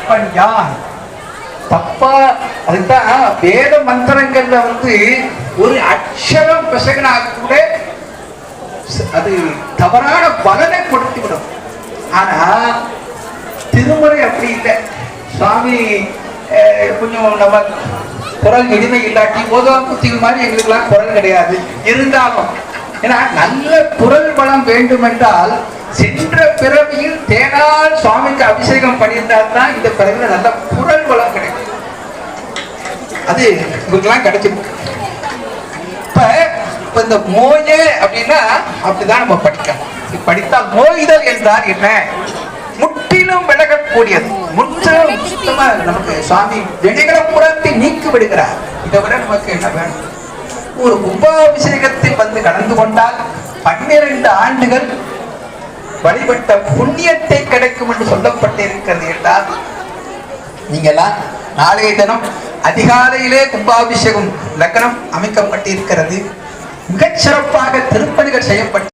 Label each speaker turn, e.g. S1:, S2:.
S1: அப்பன் யான் தப்பா. அதுதான் வேத மந்திரங்கள்ல ஒரு அக்ஷரம் பிசகினா கூட அது தவறான பலனை கொடுத்து விடும். ஆனா திருமுறை அப்படி இல்லை. சுவாமி கொஞ்சம் நம்ம குரல் இனிமை இல்லாட்டி ஓதுவாக்குத்திகள் மாதிரி எங்களுக்கெல்லாம் குரல் கிடையாது. இருந்தாலும் ஏன்னா நல்ல குரல் வளம் வேண்டும் என்றால் சென்ற பிறவியில் தேனால் சுவாமிக்கு அபிஷேகம் பண்ணியிருந்தால் தான் இந்த பிறவியில் நல்ல குரல் வளம் கிடைக்கும். அது உங்களுக்கெல்லாம் கிடைச்சிருக்கு. இப்ப இந்த மோயே அப்படின்னா அப்படிதான் நம்ம படிக்கணும். படித்தால் மோய்தல் என்றால் என்ன? முற்றிலும் விலகக்கூடியது. முற்றிலும் சுத்தமா நமக்கு சுவாமி வினைகளை புறத்தை நீக்கி விடுகிறார். இதை விட நமக்கு என்ன வேணும்? ஒரு கும்பாபிஷேகத்தில் கலந்து கொண்டால் 12 ஆண்டுகள் வழிபட்ட புண்ணியத்தை கிடைக்கும் என்று சொல்லப்பட்டிருக்கிறது என்றால் நீங்கெல்லாம் நாளைய தினம் அதிகாலையிலே கும்பாபிஷேகம் லக்னம் அமைக்கப்பட்டிருக்கிறது. மிகச் சிறப்பாக திருப்பணிகள் செய்யப்பட்டு